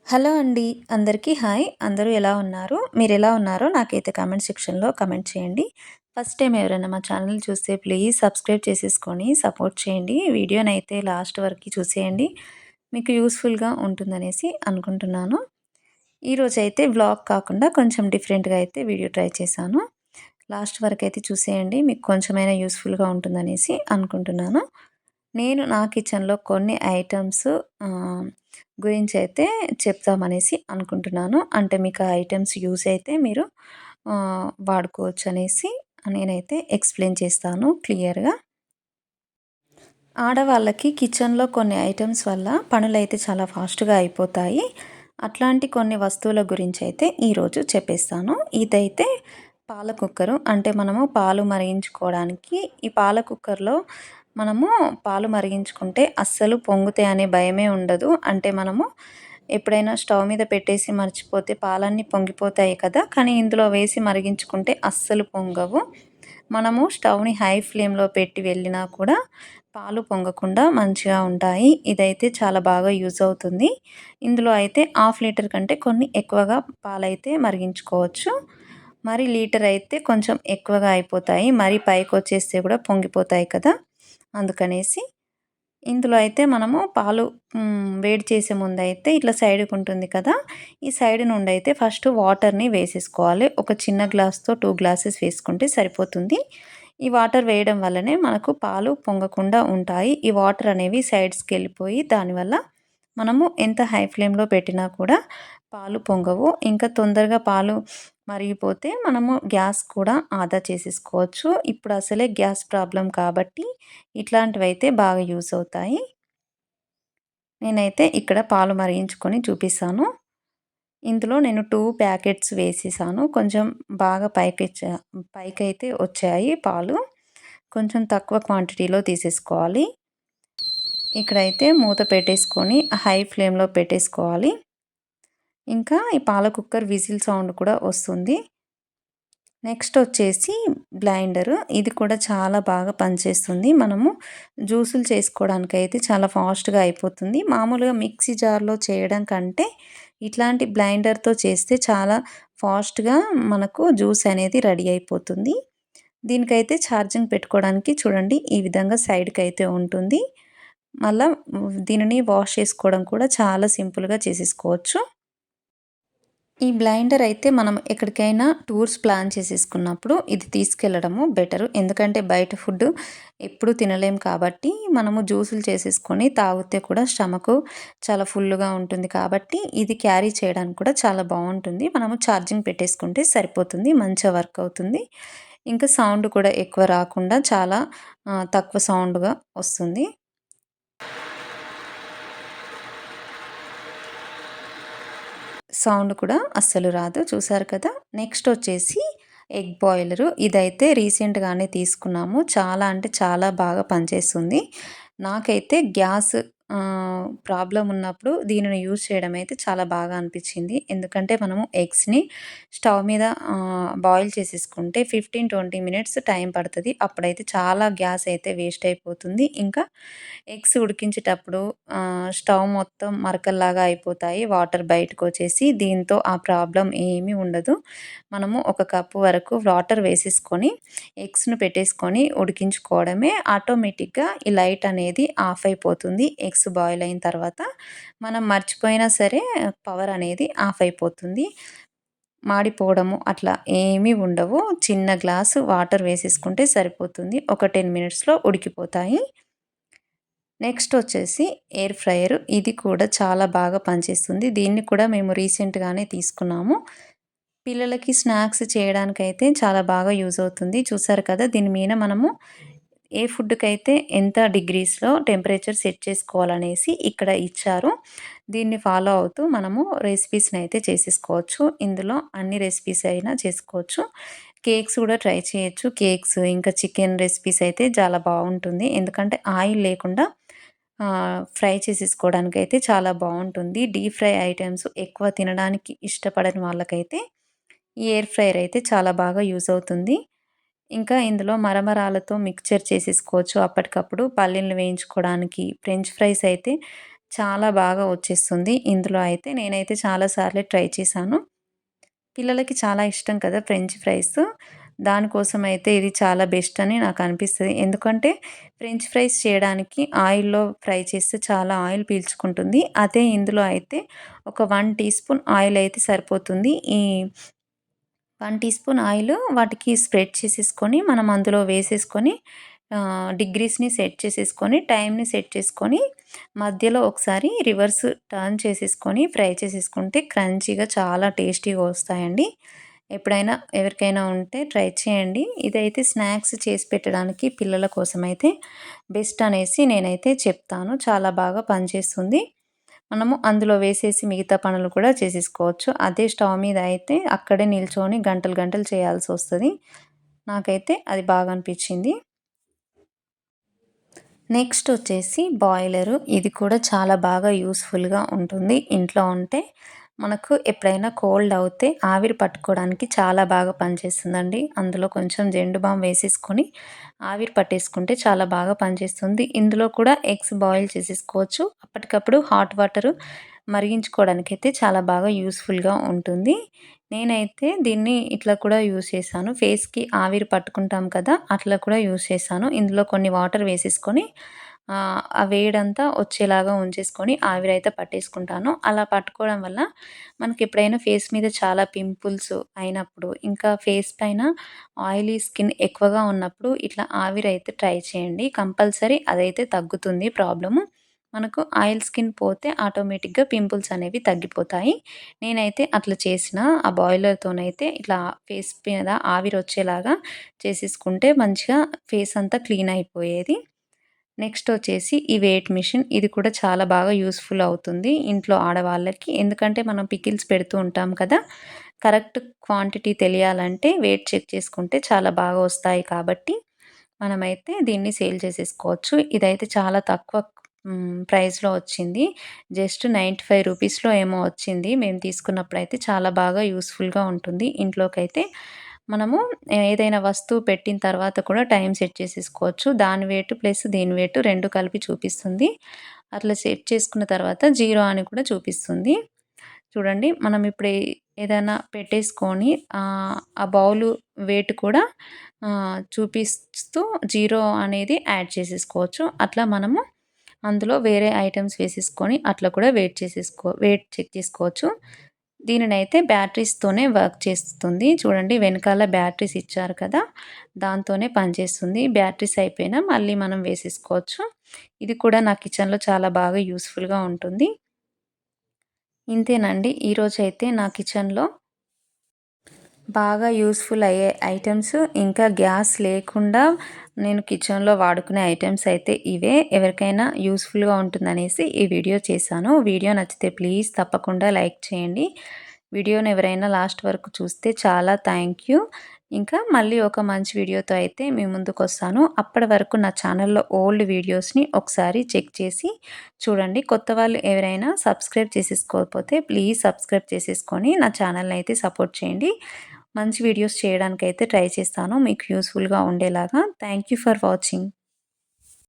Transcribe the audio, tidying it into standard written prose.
Hello అండి. అందరికీ hi. అందరూ ఎలా ఉన్నారు? మీరెలా ఉన్నారో నాకైతే కామెంట్ సెక్షన్‌లో కామెంట్ చేయండి. ఫస్ట్ టైమ్ ఎవరైనా మా ఛానల్ చూస్తే ప్లీజ్ సబ్స్క్రైబ్ చేసేసుకొని సపోర్ట్ చేయండి. వీడియోనైతే లాస్ట్ వరకి చూసేయండి. మీకు యూజ్‌ఫుల్‌గా ఉంటుందనేసి అనుకుంటున్నాను. ఈరోజైతే వ్లాగ్ కాకుండా కొంచెం డిఫరెంట్‌గా అయితే వీడియో ట్రై చేశాను. లాస్ట్ వరకైతే చూసేయండి. మీకు కొంచెమైనా యూజ్‌ఫుల్‌గా ఉంటుందనేసి అనుకుంటున్నాను. నేను నా కిచెన్‌లో కొన్ని ఐటెమ్స్ ఆహ్, గురించైతే చెప్దామనేసి అనుకుంటున్నాను. అంటే మీకు ఆ ఐటెమ్స్ యూజ్ అయితే మీరు వాడుకోవచ్చనేసి నేనైతే ఎక్స్‌ప్లెయిన్ చేస్తాను క్లియర్‌గా. ఆడవాళ్ళకి కిచెన్‌లో కొన్ని ఐటెమ్స్ వల్ల పనులైతే చాలా ఫాస్ట్‌గా అయిపోతాయి. అట్లాంటి కొన్ని వస్తువుల గురించైతే ఈరోజు చెప్పేస్తాను. ఇదైతే పాల కుక్కరు. అంటే మనము పాలు మరిగించుకోవడానికి ఈ పాల కుక్కర్‌లో మనము పాలు మరిగించుకుంటే అస్సలు పొంగుతాయి అనే భయమే ఉండదు. అంటే మనము ఎప్పుడైనా స్టవ్ మీద పెట్టేసి మర్చిపోతే పాలన్నీ పొంగిపోతాయి కదా! కానీ ఇందులో వేసి మరిగించుకుంటే అస్సలు పొంగవు. మనము స్టవ్‌ని హై ఫ్లేమ్‌లో పెట్టి వెళ్ళినా కూడా పాలు పొంగకుండా మంచిగా ఉంటాయి. ఇదైతే చాలా బాగా యూజ్ అవుతుంది. ఇందులో అయితే హాఫ్ లీటర్ కంటే కొన్ని ఎక్కువగా పాలైతే మరిగించుకోవచ్చు. మరి లీటర్ అయితే కొంచెం ఎక్కువగా అయిపోతాయి. మరి పైకొచ్చేస్తే కూడా పొంగిపోతాయి కదా! అందుకనేసి ఇందులో అయితే మనము పాలు వేడి చేసే ముందయితే ఇట్లా సైడ్‌కుంటుంది కదా! ఈ సైడ్ నుండయితే ఫస్ట్ వాటర్‌ని వేసేసుకోవాలి. ఒక చిన్న గ్లాస్‌తో 2 గ్లాసెస్ వేసుకుంటే సరిపోతుంది. ఈ వాటర్ వేయడం వల్లనే మనకు పాలు పొంగకుండా ఉంటాయి. ఈ వాటర్ అనేవి సైడ్స్‌కెళ్ళిపోయి దానివల్ల మనము ఎంత హై ఫ్లేమ్‌లో పెట్టినా కూడా పాలు పొంగవు. ఇంకా తొందరగా పాలు మరిగిపోతే మనము గ్యాస్ కూడా ఆదా చేసేసుకోవచ్చు. ఇప్పుడు అసలే గ్యాస్ ప్రాబ్లమ్ కాబట్టి ఇట్లాంటివైతే బాగా యూజ్ అవుతాయి. నేనైతే ఇక్కడ పాలు మరిగించుకొని చూపిస్తాను. ఇందులో నేను 2 ప్యాకెట్స్ వేసేసాను. కొంచెం బాగా పైకైతే వచ్చాయి పాలు. కొంచెం తక్కువ క్వాంటిటీలో తీసేసుకోవాలి. ఇక్కడైతే మూత పెట్టేసుకొని హై ఫ్లేమ్‌లో పెట్టేసుకోవాలి. ఇంకా ఈ పాల కుక్కర్ విజిల్ సౌండ్ కూడా వస్తుంది. నెక్స్ట్ వచ్చేసి బ్లైండరు. ఇది కూడా చాలా బాగా పనిచేస్తుంది. మనము జ్యూసులు చేసుకోవడానికైతే చాలా ఫాస్ట్‌గా అయిపోతుంది. మామూలుగా మిక్సీ జార్‌లో చేయడం కంటే ఇట్లాంటి బ్లైండర్‌తో చేస్తే చాలా ఫాస్ట్‌గా మనకు జ్యూస్ అనేది రెడీ అయిపోతుంది. దీనికైతే ఛార్జింగ్ పెట్టుకోవడానికి చూడండి ఈ విధంగా సైడ్‌కైతే ఉంటుంది. మళ్ళా దీనిని వాష్ చేసుకోవడం కూడా చాలా సింపుల్‌గా చేసేసుకోవచ్చు. ఈ బ్లైండర్ అయితే మనం ఎక్కడికైనా టూర్స్ ప్లాన్ చేసేసుకున్నప్పుడు ఇది తీసుకెళ్లడము బెటరు. ఎందుకంటే బయట ఫుడ్ ఎప్పుడు తినలేం కాబట్టి మనము జ్యూసులు చేసేసుకొని తాగితే కూడా స్టమకు చాలా ఫుల్లుగా ఉంటుంది కాబట్టి ఇది క్యారీ చేయడానికి కూడా చాలా బావుంటుంది. మనము ఛార్జింగ్ పెట్టేసుకుంటే సరిపోతుంది. మంచిగా వర్క్ అవుతుంది. ఇంకా సౌండ్ కూడా ఎక్కువ రాకుండా చాలా తక్కువ సౌండ్‌గా వస్తుంది. సౌండ్ కూడా అస్సలు రాదు. చూసారు కదా! నెక్స్ట్ వచ్చేసి ఎగ్ బాయిలరు. ఇదైతే రీసెంట్‌గానే తీసుకున్నాము. చాలా అంటే చాలా బాగా పనిచేస్తుంది. నాకైతే గ్యాస్ ప్రాబ్లమ్ ఉన్నప్పుడు దీనిని యూజ్ చేయడం అయితే చాలా బాగా అనిపించింది. ఎందుకంటే మనము ఎగ్స్‌ని స్టవ్ మీద బాయిల్ చేసేసుకుంటే 15-20 మినిట్స్ టైం పడతది. అప్పుడైతే చాలా గ్యాస్ అయితే వేస్ట్ అయిపోతుంది. ఇంకా ఎగ్స్ ఉడికించేటప్పుడు స్టవ్ మొత్తం మరకల్లాగా అయిపోతాయి. వాటర్ బయటకొచ్చేసి దీంతో ఆ ప్రాబ్లమ్ ఏమీ ఉండదు. మనము ఒక కప్పు వరకు వాటర్ వేసేసుకొని ఎగ్స్‌ను పెట్టేసుకొని ఉడికించుకోవడమే. ఆటోమేటిక్‌గా ఈ లైట్ అనేది ఆఫ్ అయిపోతుంది. ఎగ్స్ బాయిల్ అయిన తర్వాత మనం మర్చిపోయినా సరే పవర్ అనేది ఆఫ్ అయిపోతుంది. మాడిపోవడము అట్లా ఏమీ ఉండవు. చిన్న గ్లాసు వాటర్ వేసేసుకుంటే సరిపోతుంది. ఒక 10 మినిట్స్‌లో ఉడికిపోతాయి. నెక్స్ట్ వచ్చేసి ఎయిర్ ఫ్రైయర్. ఇది కూడా చాలా బాగా పనిచేస్తుంది. దీన్ని కూడా మేము రీసెంట్‌గానే తీసుకున్నాము. పిల్లలకి స్నాక్స్ చేయడానికైతే చాలా బాగా యూజ్ అవుతుంది. చూసారు కదా! దీని మీద మనము ఏ ఫుడ్‌కైతే ఎంత డిగ్రీస్‌లో టెంపరేచర్ సెట్ చేసుకోవాలనేసి ఇక్కడ ఇచ్చారు. దీన్ని ఫాలో అవుతూ మనము రెసిపీస్‌నైతే చేసేసుకోవచ్చు. ఇందులో అన్ని రెసిపీస్ అయినా చేసుకోవచ్చు. కేక్స్ కూడా ట్రై చేయొచ్చు. కేక్స్ ఇంకా చికెన్ రెసిపీస్ అయితే చాలా బావుంటుంది. ఎందుకంటే ఆయిల్ లేకుండా ఫ్రై చేసేసుకోవడానికైతే చాలా బావుంటుంది. డీప్ ఫ్రై ఐటెమ్స్ ఎక్కువ తినడానికి ఇష్టపడని వాళ్ళకైతే ఈ ఎయిర్ ఫ్రైయర్ అయితే చాలా బాగా యూజ్ అవుతుంది. ఇంకా ఇందులో మరమరాలతో మిక్స్చర్ చేసేసుకోవచ్చు అప్పటికప్పుడు. పల్లీలను వేయించుకోవడానికి, ఫ్రెంచ్ ఫ్రైస్ అయితే చాలా బాగా వచ్చేస్తుంది. ఇందులో అయితే నేనైతే చాలా సార్లు ట్రై చేశాను. పిల్లలకి చాలా ఇష్టం కదా ఫ్రెంచ్ ఫ్రైస్. దానికోసమైతే ఇది చాలా బెస్ట్ అని నాకనిపిస్తది. ఎందుకంటే ఫ్రెంచ్ ఫ్రైస్ చేయడానికి ఆయిల్‌లో ఫ్రై చేస్తే చాలా ఆయిల్ పీల్చుకుంటుంది. అదే ఇందులో అయితే ఒక 1 టీ స్పూన్ ఆయిల్ అయితే సరిపోతుంది. ఈ 1 టీ స్పూన్ ఆయిల్ వాటికి స్ప్రెడ్ చేసేసుకొని మనం అందులో వేసేసుకొని డిగ్రీస్‌ని సెట్ చేసేసుకొని, టైమ్‌ని సెట్ చేసుకొని, మధ్యలో ఒకసారి రివర్స్ టర్న్ చేసేసుకొని ఫ్రై చేసేసుకుంటే క్రంచీగా చాలా టేస్టీగా వస్తాయండి. ఎప్పుడైనా ఎవరికైనా ఉంటే ట్రై చేయండి. ఇదైతే స్నాక్స్ చేసి పెట్టడానికి పిల్లల కోసమైతే బెస్ట్ అనేసి నేనైతే చెప్తాను. చాలా బాగా పనిచేస్తుంది. మనము అందులో వేసేసి మిగతా పనులు కూడా చేసేసుకోవచ్చు. అదే స్టవ్ మీద అయితే అక్కడే నిల్చొని గంటలు గంటలు చేయాల్సొస్తది. నాకైతే అది బాగా అనిపిచ్చింది. నెక్స్ట్ వచ్చేసి బాయిలరు. ఇది కూడా చాలా బాగా యూజ్‌ఫుల్‌గా ఉంటుంది. ఇంట్లో ఉంటే మనకు ఎప్పుడైనా కోల్డ్ అవుతే ఆవిరి పట్టుకోవడానికి చాలా బాగా పనిచేస్తుందండి. అందులో కొంచెం జెండు బామ్ వేసేసుకొని ఆవిరి పట్టేసుకుంటే చాలా బాగా పనిచేస్తుంది. ఇందులో కూడా ఎగ్స్ బాయిల్ చేసేసుకోవచ్చు. అప్పటికప్పుడు హాట్ వాటరు మరిగించుకోవడానికైతే చాలా బాగా యూజ్‌ఫుల్‌గా ఉంటుంది. నేనైతే దీన్ని ఇట్లా కూడా యూజ్ చేశాను. ఫేస్‌కి ఆవిరి పట్టుకుంటాం కదా! అట్లా కూడా యూజ్ చేశాను. ఇందులో కొన్ని వాటర్ వేసేసుకొని ఆ వేడంతా వచ్చేలాగా ఉంచేసుకొని ఆవిరైతే పట్టేసుకుంటాను. అలా పట్టుకోవడం వల్ల మనకెప్పుడైనా ఫేస్ మీద చాలా పింపుల్స్ అయినప్పుడు, ఇంకా ఫేస్ పైన ఆయిలీ స్కిన్ ఎక్కువగా ఉన్నప్పుడు ఇట్లా ఆవిరైతే ట్రై చేయండి. కంపల్సరీ అదైతే తగ్గుతుంది ప్రాబ్లము. మనకు ఆయిల్ స్కిన్ పోతే ఆటోమేటిక్‌గా పింపుల్స్ అనేవి తగ్గిపోతాయి. నేనైతే అట్లా చేసిన ఆ బాయిలర్‌తోనైతే ఇట్లా ఫేస్ మీద ఆవిరొచ్చేలాగా చేసేసుకుంటే మంచిగా ఫేస్ అంతా క్లీన్ అయిపోయేది. నెక్స్ట్ వచ్చేసి ఈ వెయిట్ మిషన్. ఇది కూడా చాలా బాగా యూజ్‌ఫుల్ అవుతుంది ఇంట్లో ఆడవాళ్ళకి. ఎందుకంటే మనం పికిల్స్ పెడుతూ ఉంటాం కదా! కరెక్ట్ క్వాంటిటీ తెలియాలంటే వెయిట్ చెక్ చేసుకుంటే చాలా బాగా వస్తాయి కాబట్టి మనమైతే దీన్ని సేల్ చేసేసుకోవచ్చు. ఇదైతే చాలా తక్కువ ప్రైస్‌లో వచ్చింది. జస్ట్ 95 రూపీస్‌లో ఏమో వచ్చింది. మేము తీసుకున్నప్పుడైతే చాలా బాగా యూజ్‌ఫుల్‌గా ఉంటుంది. ఇంట్లోకైతే మనము ఏదైనా వస్తువు పెట్టిన తర్వాత కూడా టైం సెట్ చేసేసుకోవచ్చు. దాని వెయిట్ ప్లస్ దీని వెయిట్ 2 కలిపి చూపిస్తుంది. అట్లా సెట్ చేసుకున్న తర్వాత 0 అని కూడా చూపిస్తుంది. చూడండి మనం ఇప్పుడు ఏదైనా పెట్టేసుకొని ఆ బౌలు వెయిట్ కూడా చూపిస్తూ 0 అనేది యాడ్ చేసేసుకోవచ్చు. అట్లా మనము అందులో వేరే ఐటెమ్స్ వేసేసుకొని అట్లా కూడా వెయిట్ చెక్ చేసుకోవచ్చు. దీనినైతే బ్యాటరీస్‌తోనే వర్క్ చేస్తుంది. చూడండి వెనకాల బ్యాటరీస్ ఇచ్చారు కదా! దాంతోనే పనిచేస్తుంది. బ్యాటరీస్ అయిపోయినా మళ్ళీ మనం వేసేసుకోవచ్చు. ఇది కూడా నా కిచెన్‌లో చాలా బాగా యూజ్‌ఫుల్‌గా ఉంటుంది. ఇంతేనండి ఈరోజైతే నా కిచెన్‌లో బాగా యూజ్‌ఫుల్ అయ్యే ఐటెమ్స్ ఇంకా గ్యాస్ లేకుండా నేను కిచెన్‌లో వాడుకునే ఐటెమ్స్ అయితే ఇవే. ఎవరికైనా యూజ్‌ఫుల్‌గా ఉంటుందనేసి ఈ వీడియో చేశాను. వీడియో నచ్చితే ప్లీజ్ తప్పకుండా లైక్ చేయండి. వీడియోని ఎవరైనా లాస్ట్ వరకు చూస్తే చాలా థ్యాంక్ యూ. ఇంకా మళ్ళీ ఒక మంచి వీడియోతో అయితే మీ ముందుకొస్తాను. అప్పటి వరకు నా ఛానల్‌లో ఓల్డ్ వీడియోస్‌ని ఒకసారి చెక్ చేసి చూడండి. కొత్త వాళ్ళు ఎవరైనా సబ్స్క్రైబ్ చేసేసుకోకపోతే ప్లీజ్ సబ్స్క్రైబ్ చేసేసుకొని నా ఛానల్‌ని అయితే సపోర్ట్ చేయండి. మంచి వీడియోస్ చేయడానికైతే ట్రై చేస్తాను మీకు యూజ్‌ఫుల్‌గా ఉండేలాగా. Thank you for watching.